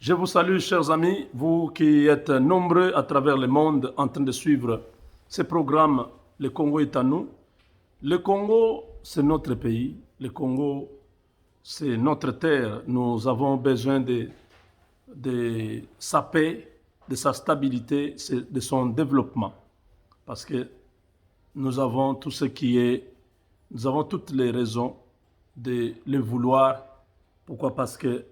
Je vous salue, chers amis, vous qui êtes nombreux à travers le monde en train de suivre ce programme Le Congo est à nous. Le Congo, c'est notre pays. Le Congo, c'est notre terre. Nous avons besoin de sa paix, de sa stabilité, de son développement. Parce que nous avons tout ce qui est, nous avons toutes les raisons de le vouloir. Pourquoi? Parce que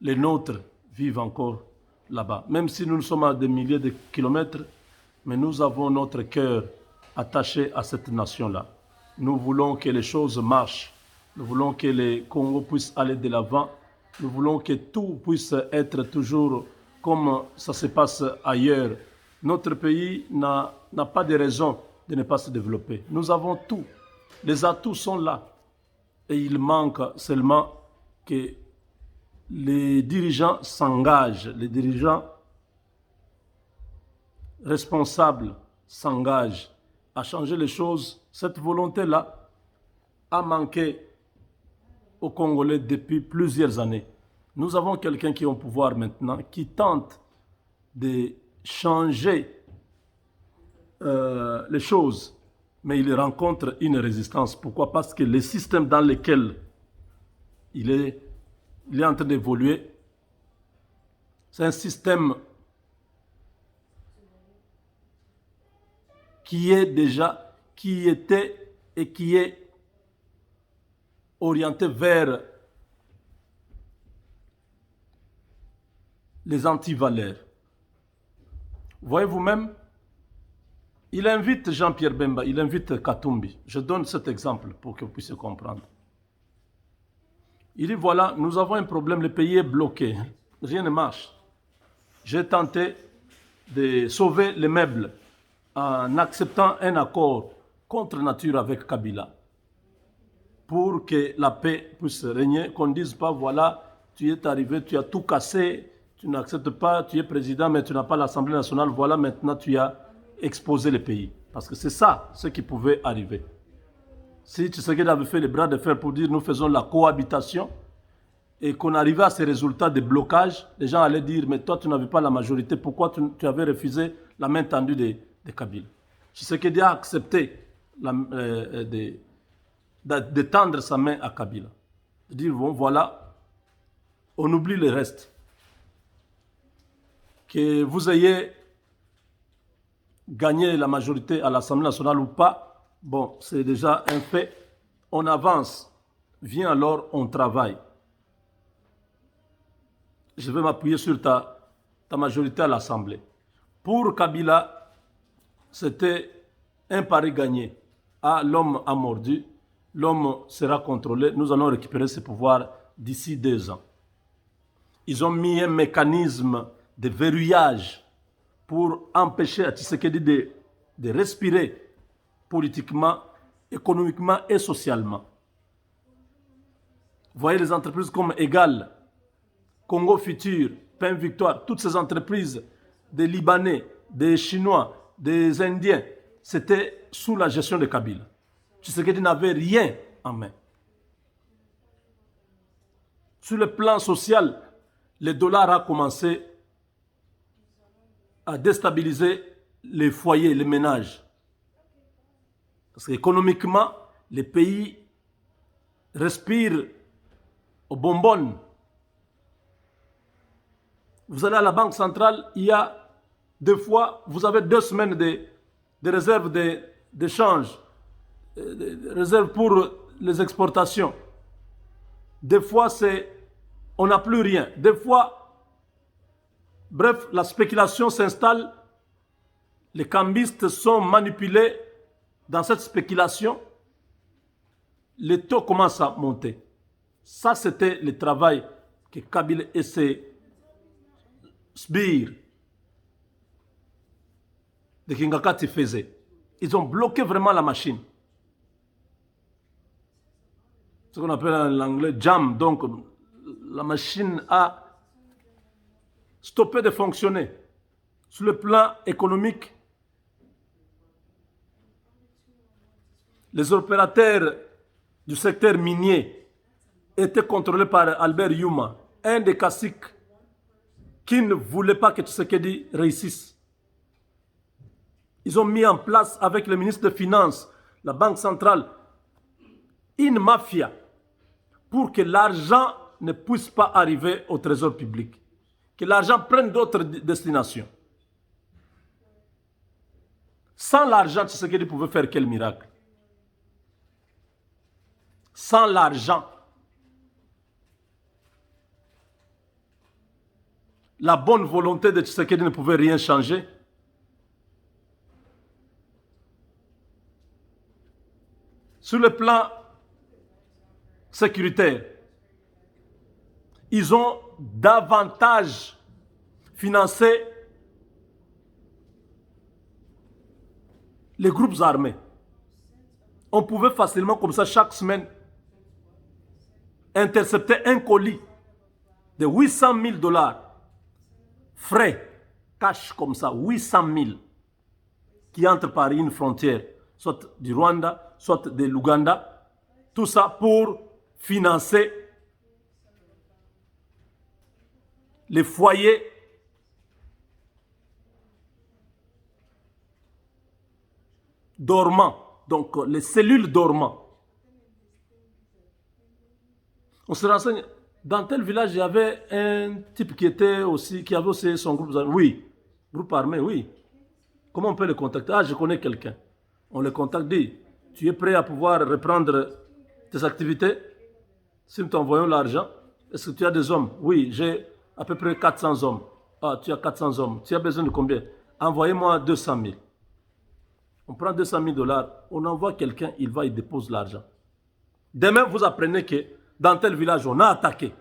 les nôtres vivent encore là-bas. Même si nous sommes à des milliers de kilomètres, mais nous avons notre cœur attaché à cette nation-là. Nous voulons que les choses marchent. Nous voulons que le Congo puisse aller de l'avant. Nous voulons que tout puisse être toujours comme ça se passe ailleurs. Notre pays n'a pas de raison de ne pas se développer. Nous avons tout. Les atouts sont là. Et il manque seulement que les dirigeants s'engagent, les dirigeants responsables s'engagent à changer les choses. Cette volonté-là a manqué aux Congolais depuis plusieurs années. Nous avons quelqu'un qui est au pouvoir maintenant, qui tente de changer les choses, mais il rencontre une résistance. Pourquoi? Parce que le système dans lequel il est en train d'évoluer, c'est un système qui était et qui est orienté vers les antivaleurs. Voyez vous-même, il invite Jean-Pierre Bemba, il invite Katumbi. Je donne cet exemple pour que vous puissiez comprendre. Il dit, voilà, nous avons un problème, le pays est bloqué, rien ne marche. J'ai tenté de sauver les meubles en acceptant un accord contre nature avec Kabila pour que la paix puisse régner, qu'on ne dise pas, voilà, tu es arrivé, tu as tout cassé, tu n'acceptes pas, tu es président, mais tu n'as pas l'Assemblée nationale, voilà, maintenant tu as exposé le pays. Parce que c'est ça, ce qui pouvait arriver. Si Tshisekedi avait fait les bras de fer pour dire nous faisons la cohabitation et qu'on arrivait à ces résultats de blocage, les gens allaient dire mais toi tu n'avais pas la majorité, pourquoi tu avais refusé la main tendue de Kabila? Tshisekedi a accepté de tendre sa main à Kabila. De dire bon voilà, on oublie le reste. Que vous ayez gagné la majorité à l'Assemblée nationale ou pas, bon, c'est déjà un fait. On avance. Viens alors, on travaille. Je vais m'appuyer sur ta majorité à l'Assemblée. Pour Kabila, c'était un pari gagné. Ah, l'homme a mordu, l'homme sera contrôlé. Nous allons récupérer ses pouvoirs d'ici 2 ans. Ils ont mis un mécanisme de verrouillage pour empêcher à Tshisekedi de respirer politiquement, économiquement et socialement. Vous voyez les entreprises comme Egal, Congo Futur, Pain Victoire, toutes ces entreprises des Libanais, des Chinois, des Indiens, c'était sous la gestion de Kabila. Tshisekedi n'avait rien en main. Sur le plan social, le dollar a commencé à déstabiliser les foyers, les ménages. Parce qu'économiquement, les pays respirent aux bonbonnes. Vous allez à la Banque centrale, il y a des fois, vous avez 2 semaines de réserves d'échange, de réserves pour les exportations. Des fois, on n'a plus rien. Des fois, bref, la spéculation s'installe. Les cambistes sont manipulés dans cette spéculation. Les taux commencent à monter. Ça, c'était le travail que Kabila et ses sbires de Kingakati faisaient. Ils ont bloqué vraiment la machine. Ce qu'on appelle en anglais jam. Donc, la machine a stoppé de fonctionner. Sur le plan économique, les opérateurs du secteur minier étaient contrôlés par Albert Yuma, un des caciques qui ne voulaient pas que Tshisekedi réussisse. Ils ont mis en place avec le ministre des Finances, la Banque centrale, une mafia pour que l'argent ne puisse pas arriver au trésor public. Que l'argent prenne d'autres destinations. Sans l'argent, Tshisekedi pouvait faire quel miracle? Sans l'argent, la bonne volonté de Tshisekedi ne pouvait rien changer. Sur le plan sécuritaire, ils ont davantage financé les groupes armés. On pouvait facilement, comme ça, chaque semaine, intercepter un colis de 800 000 $, frais, cash comme ça, 800 000, qui entre par une frontière, soit du Rwanda, soit de l'Ouganda, tout ça pour financer les foyers dormants, donc les cellules dormants. On se renseigne, dans tel village, il y avait un type qui avait aussi son groupe armé. Oui, groupe armé, oui. Comment on peut le contacter? Ah, je connais quelqu'un. On le contacte, dit, tu es prêt à pouvoir reprendre tes activités? Si nous t'envoyons l'argent, est-ce que tu as des hommes? Oui, j'ai à peu près 400 hommes. Ah, tu as 400 hommes. Tu as besoin de combien? Envoyez-moi 200 000. On prend 200 000 $, on envoie quelqu'un, il va, il dépose l'argent. Demain, vous apprenez que dans tel village, on a attaqué.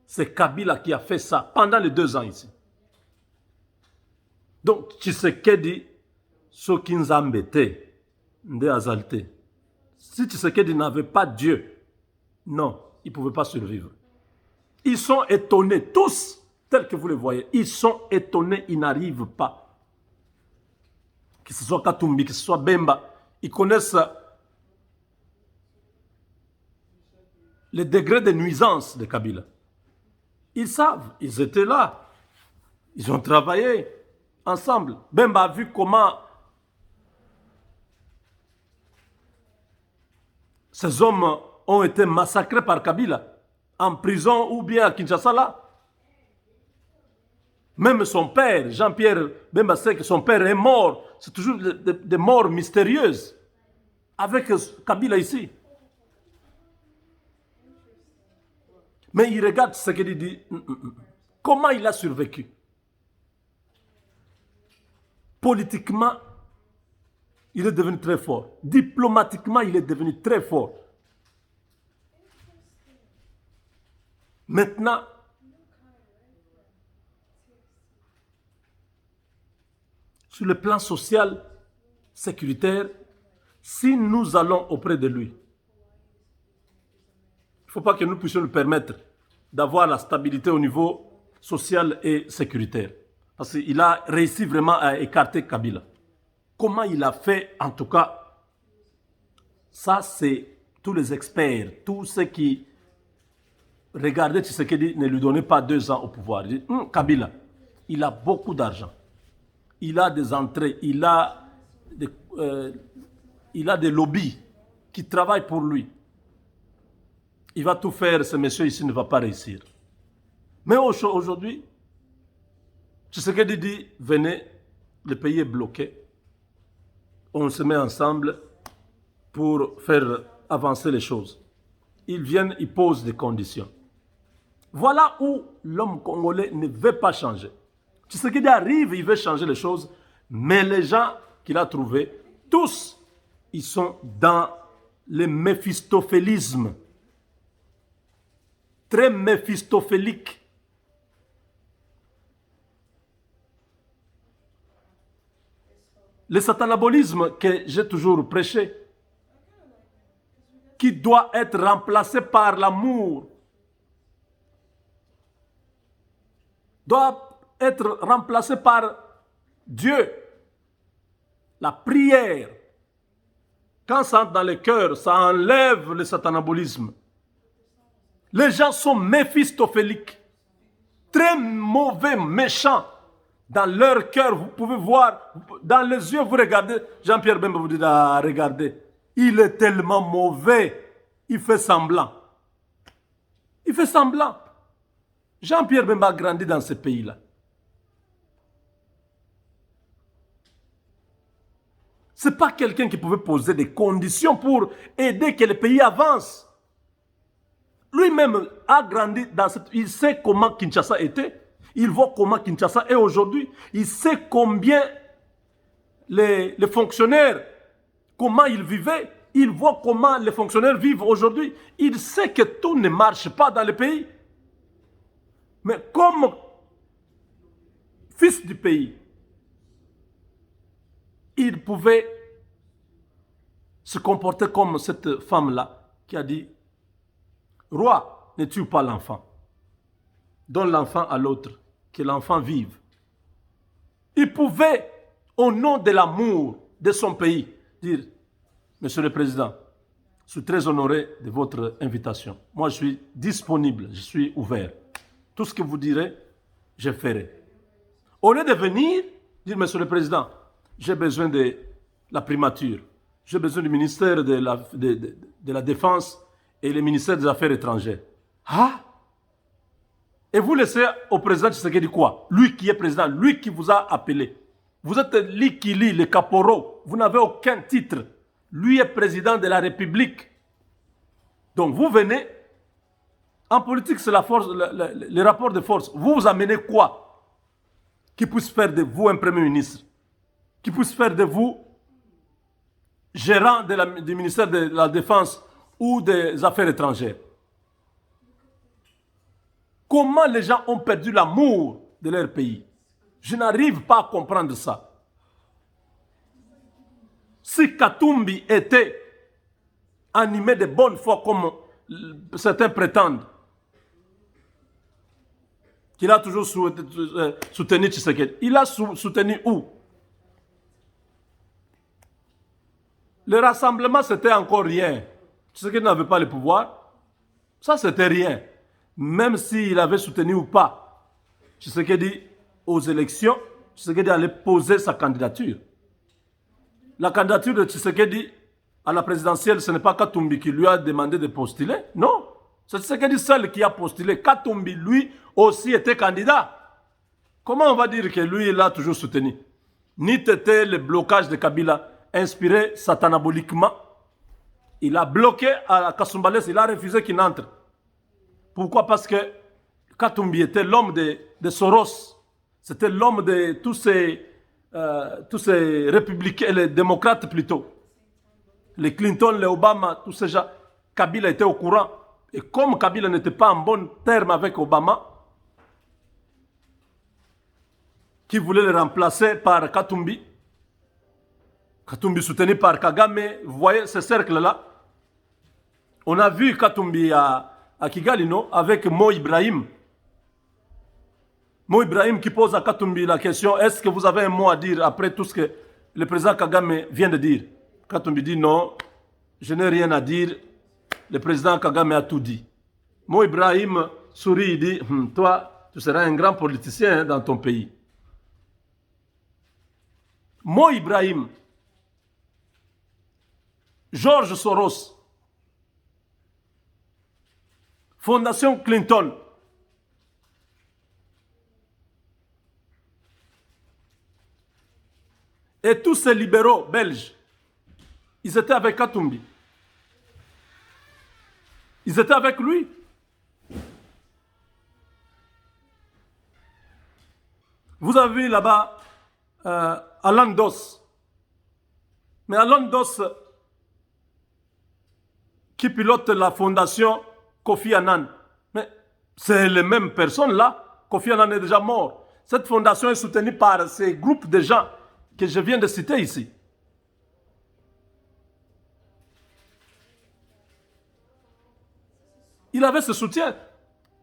C'est Kabila qui a fait ça pendant les 2 ans ici. Donc, Tshisekedi, ce qui nous a embêtés, nous a exaltés. Si Tshisekedi n'avait pas Dieu, non, il ne pouvait pas survivre. Ils sont étonnés, tous, tels que vous les voyez. Ils sont étonnés, ils n'arrivent pas. Que ce soit Katumbi, que ce soit Bemba, ils connaissent les degrés de nuisance de Kabila. Ils savent, ils étaient là. Ils ont travaillé ensemble. Bemba a vu comment ces hommes ont été massacrés par Kabila, en prison ou bien à Kinshasa là. Même son père, Jean-Pierre Bemba Sek, son père est mort. C'est toujours des morts mystérieuses. Avec Kabila ici. Mais il regarde ce qu'il dit. Comment il a survécu? Politiquement, il est devenu très fort. Diplomatiquement, il est devenu très fort. Maintenant, sur le plan social, sécuritaire, si nous allons auprès de lui, il ne faut pas que nous puissions nous permettre d'avoir la stabilité au niveau social et sécuritaire. Parce qu'il a réussi vraiment à écarter Kabila. Comment il a fait, en tout cas, ça c'est tous les experts, tous ceux qui regardaient Tshisekedi ne lui donnaient pas 2 ans au pouvoir. Ils disent, Kabila, il a beaucoup d'argent. Il a des entrées, il a des lobbies qui travaillent pour lui. Il va tout faire, ce monsieur ici ne va pas réussir. Mais aujourd'hui, Tshisekedi dit, venez, le pays est bloqué. On se met ensemble pour faire avancer les choses. Ils viennent, ils posent des conditions. Voilà où l'homme congolais ne veut pas changer. Tshisekedi arrive, il veut changer les choses, mais les gens qu'il a trouvés, tous, ils sont dans le méphistophélisme. Très méphistophélique. Le satanabolisme que j'ai toujours prêché, qui doit être remplacé par l'amour, doit être remplacé par Dieu, la prière. Quand ça entre dans le cœur, ça enlève le satanabolisme. Les gens sont méphistophéliques. très mauvais, méchants. Dans leur cœur, vous pouvez voir, dans les yeux, vous regardez, Jean-Pierre Bemba vous dit, ah, regardez, il est tellement mauvais, il fait semblant. Il fait semblant. Jean-Pierre Bemba a grandi dans ce pays-là. Ce n'est pas quelqu'un qui pouvait poser des conditions pour aider que le pays avance. Lui-même a grandi dans cette... Il sait comment Kinshasa était. Il voit comment Kinshasa est aujourd'hui. Il sait combien les fonctionnaires, comment ils vivaient. Il voit comment les fonctionnaires vivent aujourd'hui. Il sait que tout ne marche pas dans le pays. Mais comme fils du pays, il pouvait se comporter comme cette femme-là qui a dit, roi, ne tue pas l'enfant. Donne l'enfant à l'autre, que l'enfant vive. Il pouvait, au nom de l'amour de son pays, dire, Monsieur le Président, je suis très honoré de votre invitation. Moi, je suis disponible, je suis ouvert. Tout ce que vous direz, je ferai. Au lieu de venir, dire, Monsieur le Président, j'ai besoin de la primature, j'ai besoin du ministère de la Défense et le ministère des Affaires étrangères. Ah! Et vous laissez au président Tshisekedi quoi? Lui qui est président, lui qui vous a appelé. Vous êtes l'Ikili, le caporaux, vous n'avez aucun titre. Lui est président de la République. Donc vous venez, en politique c'est la force, le rapport de force. Vous amenez quoi? Qui puisse faire de vous un premier ministre? Qui puisse faire de vous gérant du ministère de la Défense ou des Affaires étrangères? Comment les gens ont perdu l'amour de leur pays? Je n'arrive pas à comprendre ça. Si Katumbi était animé de bonne foi comme certains prétendent, qu'il a toujours soutenu Tshisekedi, il a soutenu où? Le rassemblement, c'était encore rien. Tshisekedi n'avait pas le pouvoir. Ça, c'était rien. Même s'il avait soutenu ou pas, Tshisekedi, aux élections, Tshisekedi allait poser sa candidature. La candidature de Tshisekedi à la présidentielle, ce n'est pas Katumbi qui lui a demandé de postuler. Non, c'est Tshisekedi seul qui a postulé. Katumbi, lui, aussi était candidat. Comment on va dire que lui, il a toujours soutenu? Ni était le blocage de Kabila inspiré satanaboliquement. Il a bloqué à Kasumbalès, il a refusé qu'il entre. Pourquoi? Parce que Katumbi était l'homme de Soros. C'était l'homme de tous ces républicains, les démocrates plutôt. Les Clinton, les Obama, tous ces gens. Kabila était au courant. Et comme Kabila n'était pas en bon terme avec Obama, qui voulait le remplacer par Katumbi, Katumbi soutenu par Kagame, vous voyez ce cercle-là. On a vu Katumbi à Kigali, non, avec Mo Ibrahim. Mo Ibrahim qui pose à Katumbi la question, est-ce que vous avez un mot à dire après tout ce que le président Kagame vient de dire? Katumbi dit non, je n'ai rien à dire, le président Kagame a tout dit. Mo Ibrahim sourit, il dit, toi, tu seras un grand politicien dans ton pays. Mo Ibrahim, George Soros, Fondation Clinton, et tous ces libéraux belges, ils étaient avec Katumbi. Ils étaient avec lui. Vous avez vu là-bas Alain Dos. Mais Alain Dos, qui pilote la fondation Kofi Annan. Mais c'est les mêmes personnes là. Kofi Annan est déjà mort. Cette fondation est soutenue par ces groupes de gens que je viens de citer ici. Il avait ce soutien.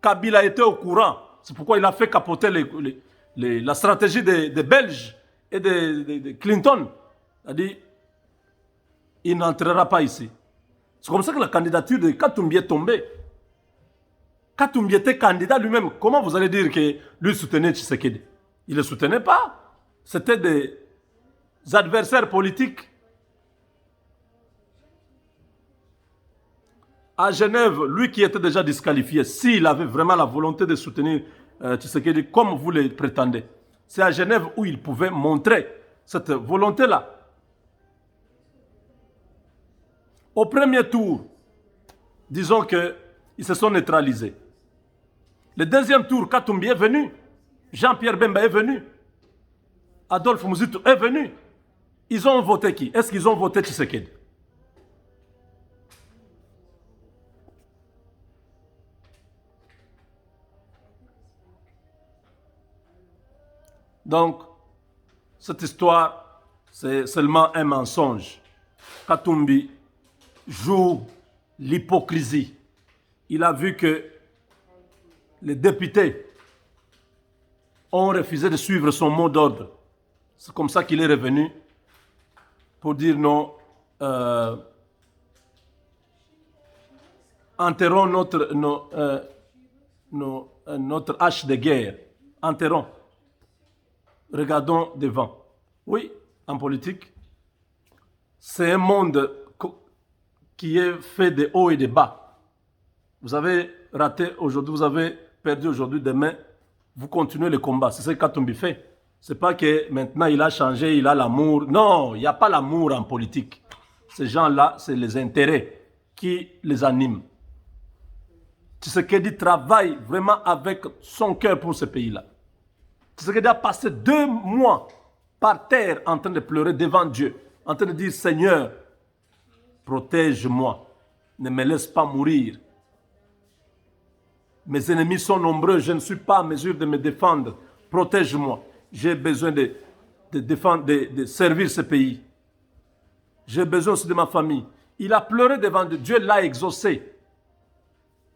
Kabila était au courant. C'est pourquoi il a fait capoter la stratégie des Belges et de Clinton. Il a dit, il n'entrera pas ici. C'est comme ça que la candidature de Katumbi est tombée. Katumbi était candidat lui-même. Comment vous allez dire que lui soutenait Tshisekedi? Il ne le soutenait pas. C'était des adversaires politiques. À Genève, lui qui était déjà disqualifié, s'il avait vraiment la volonté de soutenir Tshisekedi comme vous le prétendez, c'est à Genève où il pouvait montrer cette volonté-là. Au premier tour, disons qu'ils se sont neutralisés. Le deuxième tour, Katumbi est venu. Jean-Pierre Bemba est venu. Adolphe Muzito est venu. Ils ont voté qui? Est-ce qu'ils ont voté Tshisekedi? Donc, cette histoire, c'est seulement un mensonge. Katumbi joue l'hypocrisie. Il a vu que les députés ont refusé de suivre son mot d'ordre. C'est comme ça qu'il est revenu pour dire non, enterrons notre hache de guerre. Enterrons. Regardons devant. Oui, en politique, c'est un monde qui est fait de hauts et de bas. Vous avez raté aujourd'hui, vous avez perdu aujourd'hui, demain, vous continuez le combat. C'est ce que Katumbi fait. Ce n'est pas que maintenant il a changé, il a l'amour. Non, il n'y a pas l'amour en politique. Ces gens-là, c'est les intérêts qui les animent. Tshisekedi travaille vraiment avec son cœur pour ce pays-là. Tshisekedi a passé 2 mois par terre en train de pleurer devant Dieu, en train de dire, Seigneur, protège-moi, ne me laisse pas mourir. Mes ennemis sont nombreux, je ne suis pas en mesure de me défendre. Protège-moi. J'ai besoin de défendre, de servir ce pays. J'ai besoin aussi de ma famille. Il a pleuré devant Dieu, Dieu l'a exaucé.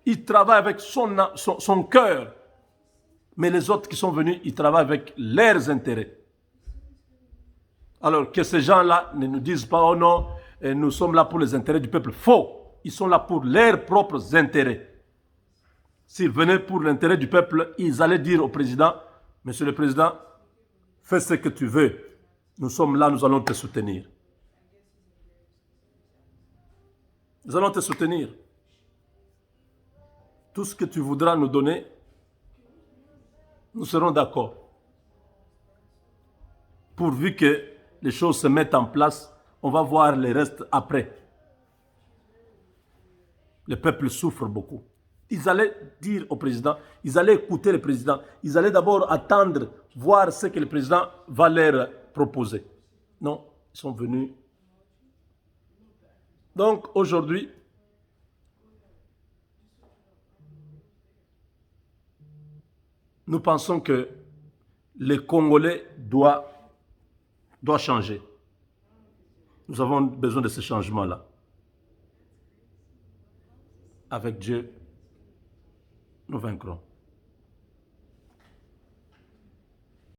Il travaille avec son cœur. Mais les autres qui sont venus, ils travaillent avec leurs intérêts. Alors que ces gens-là ne nous disent pas, oh non, nous sommes là pour les intérêts du peuple. Faux. Ils sont là pour leurs propres intérêts. S'ils venaient pour l'intérêt du peuple, ils allaient dire au président, Monsieur le Président, fais ce que tu veux. Nous sommes là, nous allons te soutenir. Nous allons te soutenir. Tout ce que tu voudras nous donner, nous serons d'accord. Pourvu que les choses se mettent en place, on va voir le reste après. Le peuple souffre beaucoup. Ils allaient dire au président, ils allaient écouter le président, ils allaient d'abord attendre, voir ce que le président va leur proposer. Non, ils sont venus. Donc aujourd'hui, nous pensons que les Congolais doivent changer. Nous avons besoin de ce changement-là. Avec Dieu, nous vaincrons.